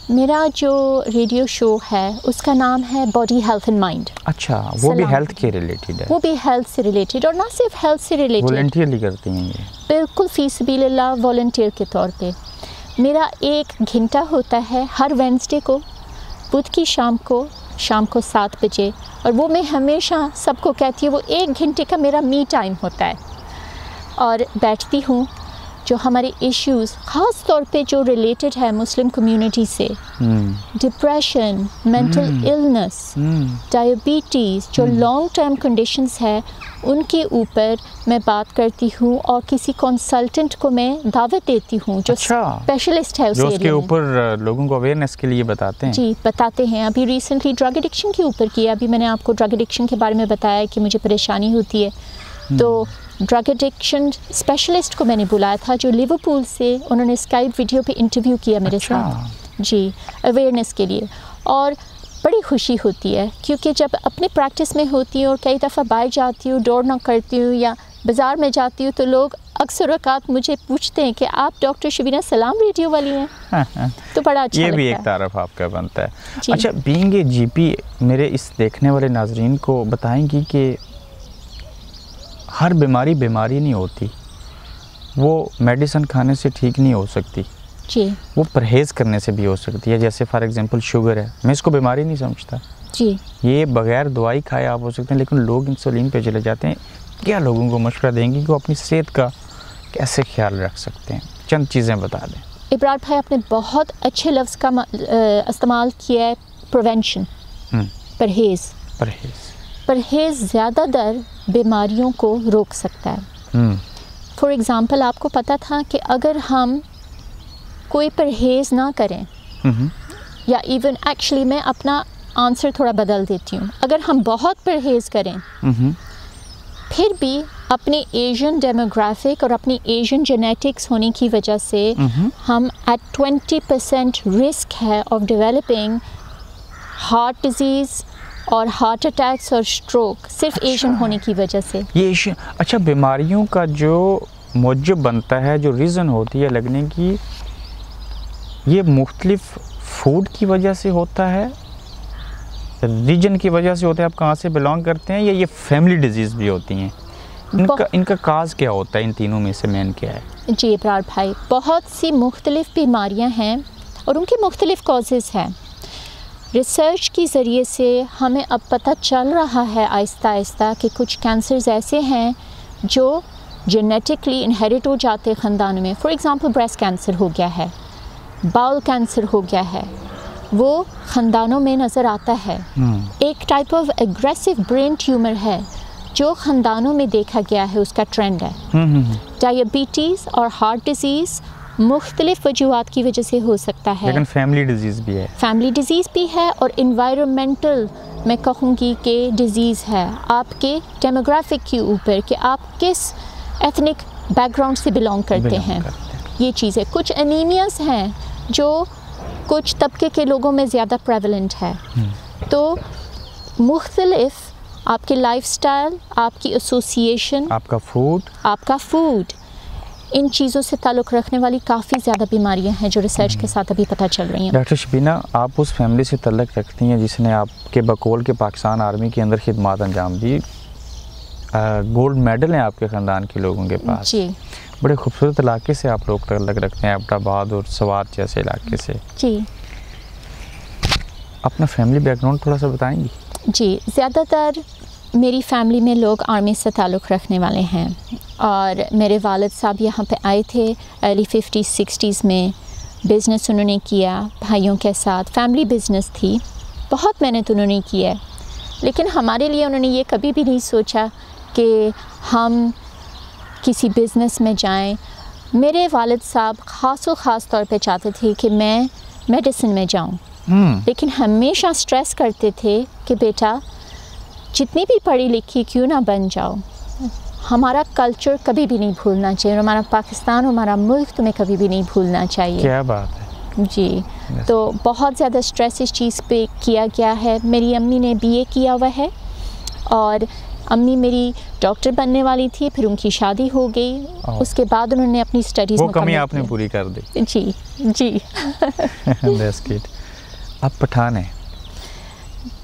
मेरा जो रेडियो शो है उसका नाम है बॉडी हेल्थ एंड माइंड। अच्छा, वो भी हेल्थ के रिलेटेड है? वो भी हेल्थ से रिलेटेड, और ना सिर्फ हेल्थ से रिलेटेड, वॉलंटियरली करती हैं ये? बिल्कुल फी सबीलिल्लाह, वॉलंटियर के तौर पे। मेरा 1 घंटा होता है हर वेडनेसडे को, बुध की शाम को 7 बजे, और वो मैं हमेशा सबको कहती हूँ, वो 1 घंटे का मेरा मी टाइम होता है। और बैठती हूँ, जो हमारे इश्यूज़ ख़ास तौर पे जो रिलेटेड है मुस्लिम कम्युनिटी से, डिप्रेशन, मेंटल इलनेस, डायबिटीज़, जो लॉन्ग टर्म कंडीशंस है, उनके ऊपर मैं बात करती हूँ, और किसी कंसल्टेंट को मैं दावत देती हूँ जो स्पेशलिस्ट है उस एरिया में, उसके ऊपर लोगों को अवेयरनेस के लिए बताते हैं। जी, बताते हैं। अभी रिसेंटली ड्रग एडिक्शन के ऊपर किया, अभी मैंने आपको ड्रग एडिक्शन के बारे में बताया कि मुझे परेशानी होती है, तो ड्रग एडिक्शन स्पेशलिस्ट को मैंने बुलाया था जो लिवरपूल से, उन्होंने स्काइप वीडियो पे इंटरव्यू किया मेरे साथ जी, अवेयरनेस के लिए। और बड़ी खुशी होती है, क्योंकि जब अपने प्रैक्टिस में होती हूँ और कई दफ़ा बाहर जाती हूँ, दौड़ ना करती हूँ या बाज़ार में जाती हूँ, तो लोग अक्सर औक़ात मुझे पूछते हैं कि आप डॉक्टर शबीना सलाम रेडियो वाली हैं। तो बड़ा अच्छा ये भी एक तारफ़ आपका बनता है। अच्छा, बीइंग ए जीपी, मेरे इस देखने वाले नाजरीन को बताएंगी कि हर बीमारी नहीं होती, वो मेडिसिन खाने से ठीक नहीं हो सकती जी, वो परहेज़ करने से भी हो सकती है। जैसे फॉर एग्जांपल शुगर है, मैं इसको बीमारी नहीं समझता जी, ये बगैर दवाई खाए आप हो सकते हैं, लेकिन लोग इंसुलिन पे चले जाते हैं। क्या लोगों को मशवरा देंगे कि वो अपनी सेहत का कैसे ख्याल रख सकते हैं? चंद चीज़ें बता दें। इब्रार भाई, आपने बहुत अच्छे लफ्ज़ का इस्तेमाल किया है, प्रिवेंशन, परहेज़ ज़्यादातर बीमारियों को रोक सकता है। फॉर एग्ज़ाम्पल, आपको पता था कि अगर हम कोई परहेज़ ना करें, या इवन एक्चुअली मैं अपना आंसर थोड़ा बदल देती हूँ, अगर हम बहुत परहेज़ करें, फिर भी अपने एशियन डेमोग्राफिक और अपनी एशियन जेनेटिक्स होने की वजह से हम एट 20% रिस्क है ऑफ डेवलपिंग हार्ट डिजीज़ और हार्ट अटैक्स और स्ट्रोक, सिर्फ एशियन होने की वजह से। ये एशियन, अच्छा, बीमारियों का जो मौजब बनता है, जो रीज़न होती है लगने की, ये मुख्तलिफ फूड की वजह से होता है, रीजन की वजह से होता है, आप कहाँ से बिलोंग करते हैं, या ये फैमिली डिजीज़ भी होती हैं? इनका काज क्या होता है? इन तीनों में से मेन क्या है? जी इब्रार भाई, बहुत सी मुख्तलिफ बीमारियां हैं और उनके मुख्तलिफ कॉजेज़ हैं। रिसर्च के ज़रिए से हमें अब पता चल रहा है आहिस्ता आहिस्ता कि कुछ कैंसर्स ऐसे हैं जो जेनेटिकली इनहेरिट हो जाते हैं ख़ानदान में। फॉर एग्ज़ाम्पल, ब्रेस्ट कैंसर हो गया है, बाउल कैंसर हो गया है, वो ख़ानदानों में नज़र आता है। एक type of aggressive brain tumour है जो ख़ानदानों में देखा गया है उसका ट्रेंड है। डायबिटीज़ और हार्ट डिज़ीज़ मुख्तलिफ वजूहात की वजह से हो सकता है, लेकिन फैमिली डिजीज़ भी है। फैमिली डिज़ीज़ भी है और इन्वायरमेंटल मैं कहूँगी कि डिज़ीज़ है आपके डेमोग्राफिक के ऊपर कि आप किस एथनिक बैकग्राउंड से बिलोंग करते हैं। ये चीज़ें कुछ एनीमियास हैं जो कुछ तबके के लोगों में ज़्यादा प्रेवलेंट है। तो मुख्तलिफ आपके लाइफस्टाइल, आपकी एसोसिएशन, आपका फूड इन चीज़ों से ताल्लुक़ रखने वाली काफ़ी ज़्यादा बीमारियां हैं जो रिसर्च के साथ अभी पता चल रही हैं। डॉक्टर शबीना, आप उस फैमिली से ताल्लुक़ रखती हैं जिसने आपके बकौल के पाकिस्तान आर्मी के अंदर खिदमत अंजाम दी। गोल्ड मेडल हैं आपके ख़ानदान के लोगों के पास जी। बड़े खूबसूरत इलाके से आप लोग ताल्लुक़ रखते हैं, एबटाबाद और सवात जैसे इलाके से। जी। अपना फैमिली बैकग्राउंड थोड़ा सा बताएंगी? जी, ज़्यादातर मेरी फैमिली में लोग आर्मी से ताल्लुक़ रखने वाले हैं और मेरे वालिद साहब यहाँ पे आए थे अर्ली 50s 60s में। बिज़नेस उन्होंने किया भाइयों के साथ, फैमिली बिज़नेस थी, बहुत मेहनत उन्होंने की है, लेकिन हमारे लिए उन्होंने ये कभी भी नहीं सोचा कि हम किसी बिज़नेस में जाएं। मेरे वालिद साहब ख़ास तौर पे चाहते थे कि मैं मेडिसिन में जाऊं, लेकिन हमेशा स्ट्रेस करते थे कि बेटा जितनी भी पढ़ी लिखी क्यों ना बन जाओ, हमारा कल्चर कभी भी नहीं भूलना चाहिए, हमारा पाकिस्तान, हमारा मुल्क तुम्हें कभी भी नहीं भूलना चाहिए। क्या बात है जी। तो बहुत ज़्यादा स्ट्रेस इस चीज़ पे किया गया है। मेरी अम्मी ने BA किया हुआ है और अम्मी मेरी डॉक्टर बनने वाली थी, फिर उनकी शादी हो गई, उसके बाद उन्होंने अपनी स्टडीज़ वो कमी आपने पूरी कर दी। जी जी। आप पठान हैं?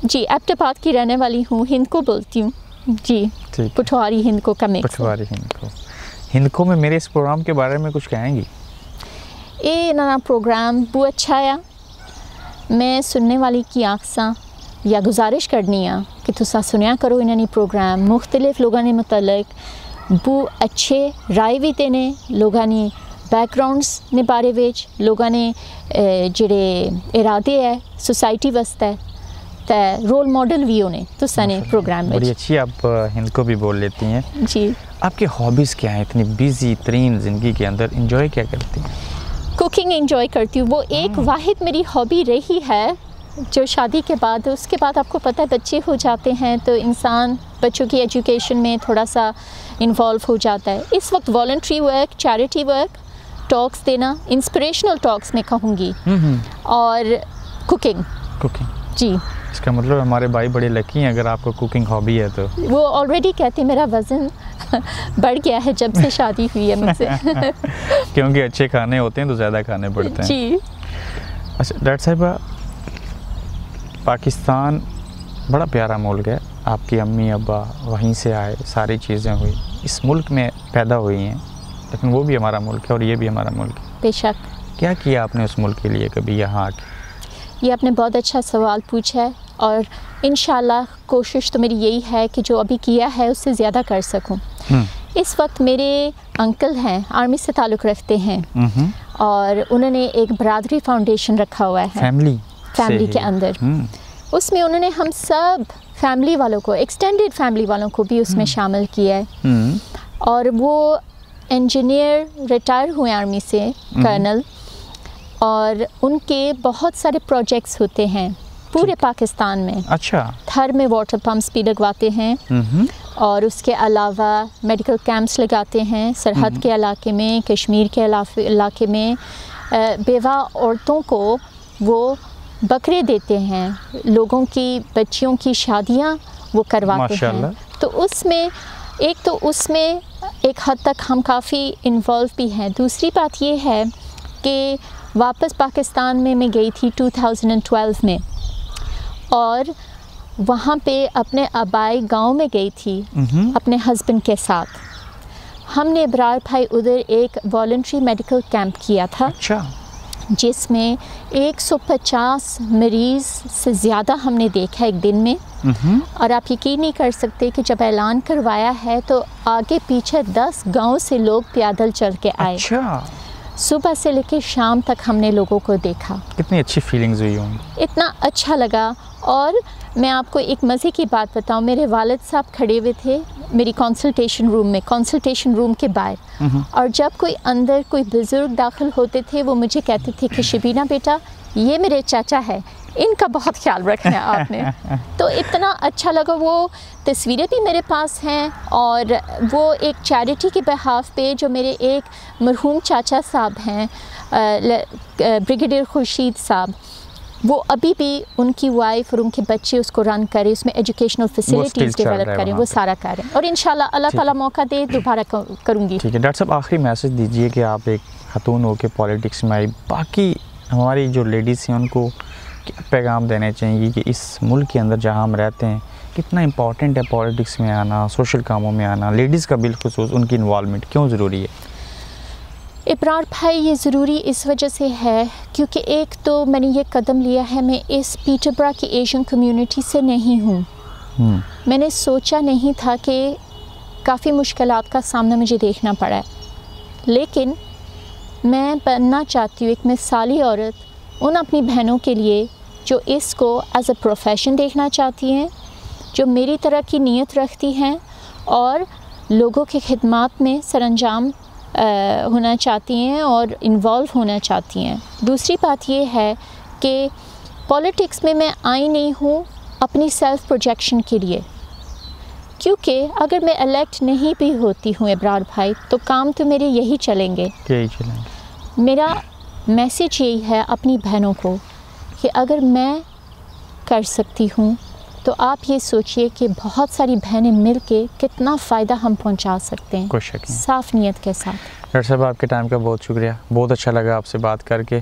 जी, एबटाबाद की रहने वाली हूँ, हिंद को बोलती हूँ जी, पठवारी हिंद को का मिक्स। पठवारी हिंद को में मेरे इस प्रोग्राम के बारे में कुछ कहेंगी? ये ना प्रोग्राम बहुत अच्छा है। मैं सुनने वाली की आखसा या गुजारिश करनी है कि तुसा सुनिया करो इन्होंने प्रोग्राम, मुख्तलिफ लोगों ने मतलब बहुत अच्छे राय भी देने, लोगों ने बैकग्राउंड्स ने बारे विच, लोगों ने जिहड़े इरादे है सोसाइटी वास्ते ते रोल मॉडल भी होने तो सने प्रोग्राम में। बड़ी अच्छी आप हिंद को भी बोल लेती हैं जी। आपकी हॉबीज़ क्या हैं इतनी बिजी तरीन ज़िंदगी के अंदर? एंजॉय क्या करती हैं? कुकिंग एंजॉय करती हूँ, वो एक वाहिद मेरी हॉबी रही है जो शादी के बाद, उसके बाद आपको पता है बच्चे हो जाते हैं तो इंसान बच्चों की एजुकेशन में थोड़ा सा इन्वॉल्व हो जाता है। इस वक्त voluntary work, charity work, talks देना, इंस्पिरेशनल टॉक्स मैं कहूँगी, और कुकिंग जी। इसका मतलब हमारे भाई बड़े लकी हैं अगर आपको कुकिंग हॉबी है तो। वो ऑलरेडी कहते हैं मेरा वज़न बढ़ गया है जब से शादी हुई है मुझसे। क्योंकि अच्छे खाने होते हैं तो ज़्यादा खाने पड़ते हैं जी। अच्छा डॉक्टर साहिबा, पाकिस्तान बड़ा प्यारा मुल्क है, आपकी अम्मी अब्बा वहीं से आए, सारी चीज़ें हुई, इस मुल्क में पैदा हुई हैं, लेकिन वो भी हमारा मुल्क है और ये भी हमारा मुल्क है। बेशक। क्या किया आपने उस मुल्क के लिए कभी यहाँ आके? ये आपने बहुत अच्छा सवाल पूछा है और इंशाल्लाह कोशिश तो मेरी यही है कि जो अभी किया है उससे ज़्यादा कर सकूं। इस वक्त मेरे अंकल हैं, आर्मी से ताल्लुक़ रखते हैं और उन्होंने एक बरादरी फाउंडेशन रखा हुआ है फैमिली के अंदर। उसमें उन्होंने हम सब फैमिली वालों को, एक्सटेंडेड फैमिली वालों को भी उसमें शामिल किया है। और वो इंजीनियर रिटायर हुए आर्मी से, कर्नल, और उनके बहुत सारे प्रोजेक्ट्स होते हैं पूरे पाकिस्तान में। अच्छा। थर में वाटर पम्प्स भी लगवाते हैं और उसके अलावा मेडिकल कैंप्स लगाते हैं सरहद के इलाके में, कश्मीर के इलाके में। बेवा औरतों को वो बकरे देते हैं, लोगों की बच्चियों की शादियां वो करवाते हैं। तो उसमें एक हद तक हम काफ़ी इन्वॉल्व भी हैं। दूसरी बात ये है कि वापस पाकिस्तान में मैं गई थी 2012 में और वहाँ पे अपने आबाई गांव में गई थी अपने हस्बैंड के साथ। हमने इब्रार भाई उधर एक वॉलंटरी मेडिकल कैंप किया था। अच्छा। जिसमें 150 मरीज़ से ज़्यादा हमने देखा एक दिन में। और आप यकीन नहीं कर सकते कि जब ऐलान करवाया है तो आगे पीछे 10 गांव से लोग पैदल चल के आए। अच्छा। सुबह से लेकर शाम तक हमने लोगों को देखा। कितनी अच्छी फीलिंग्स हुई होंगी। इतना अच्छा लगा। और मैं आपको एक मज़े की बात बताऊं, मेरे वालिद साहब खड़े हुए थे, मेरी कंसल्टेशन रूम के बाहर, और जब कोई अंदर कोई बुज़ुर्ग दाखिल होते थे वो मुझे कहते थे कि शबीना बेटा ये मेरे चाचा है, इनका बहुत ख्याल रखना है आपने। तो इतना अच्छा लगा, वो तस्वीरें भी मेरे पास हैं, और वो एक चैरिटी के बिहाफ पे जो मेरे एक मरहूम चाचा साहब हैं, ब्रिगेडियर खुर्शीद साहब, वो अभी भी उनकी वाइफ और उनके बच्चे उसको रन करें, उसमें एजुकेशनल फैसिलिटीज़ डेवलप करें, वो सारा करें, और इंशाल्लाह अल्लाह ताला मौका दे दोबारा करूँगी। ठीक है डॉक्टर साहब, आखिरी मैसेज दीजिए कि आप एक खातून हो के पॉलिटिक्स में आई, बाकी हमारी जो लेडीज़ हैं उनको क्या पैगाम देने चाहिए कि इस मुल्क के अंदर जहाँ हम रहते हैं कितना इम्पॉर्टेंट है पॉलिटिक्स में आना, सोशल कामों में आना, लेडीज़ का बिलखुसूस उनकी इन्वॉल्वमेंट क्यों ज़रूरी है? इब्रार भाई, ये ज़रूरी इस वजह से है क्योंकि एक तो मैंने ये कदम लिया है, मैं इस पीटरबरा की एशियन कम्युनिटी से नहीं हूँ। मैंने सोचा नहीं था कि काफ़ी मुश्किलात का सामना मुझे देखना पड़ा है, लेकिन मैं बनना चाहती हूँ एक मिसाली औरत उन अपनी बहनों के लिए जो इसको एज अ प्रोफेशन देखना चाहती हैं, जो मेरी तरह की नीयत रखती हैं और लोगों की खिदमत में सरअंजाम होना चाहती हैं और इन्वॉल्व होना चाहती हैं। दूसरी बात ये है कि पॉलिटिक्स में मैं आई नहीं हूँ अपनी सेल्फ़ प्रोजेक्शन के लिए, क्योंकि अगर मैं इलेक्ट नहीं भी होती हूँ इब्रार भाई तो काम तो मेरे यही चलेंगे। मेरा मैसेज यही है अपनी बहनों को कि अगर मैं कर सकती हूँ तो आप ये सोचिए कि बहुत सारी बहनें मिल के कितना फ़ायदा हम पहुँचा सकते हैं, साफ़ नीयत के साथ। डॉक्टर साहब, आपके टाइम का बहुत शुक्रिया, बहुत अच्छा लगा आपसे बात करके।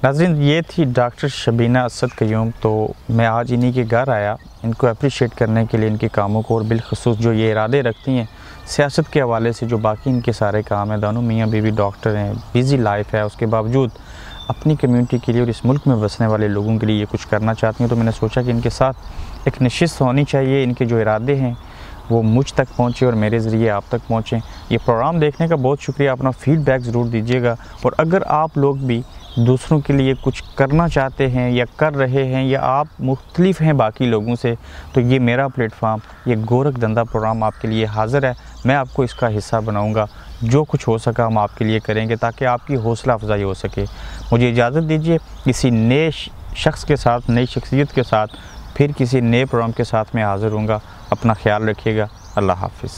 नाज़रीन, ये थी डॉक्टर शबीना असद क़य्यूम। तो मैं आज इन्हीं के घर आया इनको अप्रिशिएट करने के लिए, इनके कामों को, और बिलखुसूस जो ये इरादे रखती हैं सियासत के हवाले से, जो बाकी इनके सारे काम हैं। दोनों मियाँ बीवी डॉक्टर हैं, बिज़ी लाइफ है, उसके बावजूद अपनी कम्युनिटी के लिए और इस मुल्क में बसने वाले लोगों के लिए ये कुछ करना चाहती हैं। तो मैंने सोचा कि इनके साथ एक नशिस्त होनी चाहिए, इनके जो इरादे हैं वो मुझ तक पहुँचे और मेरे ज़रिए आप तक पहुँचें। ये प्रोग्राम देखने का बहुत शुक्रिया, अपना फ़ीडबैक ज़रूर दीजिएगा, और अगर आप लोग भी दूसरों के लिए कुछ करना चाहते हैं या कर रहे हैं, या आप मुख्तलिफ हैं बाकी लोगों से, तो ये मेरा प्लेटफार्म, ये गोरख धंधा प्रोग्राम आपके लिए हाज़िर है। मैं आपको इसका हिस्सा बनाऊंगा, जो कुछ हो सका हम आपके लिए करेंगे ताकि आपकी हौसला अफजाई हो सके। मुझे इजाज़त दीजिए, किसी नए शख्स के साथ, नई शख्सियत के साथ, फिर किसी नए प्रोग्राम के साथ मैं हाज़िर हूँगा। अपना ख्याल रखिएगा। अल्लाह हाफ़िज़।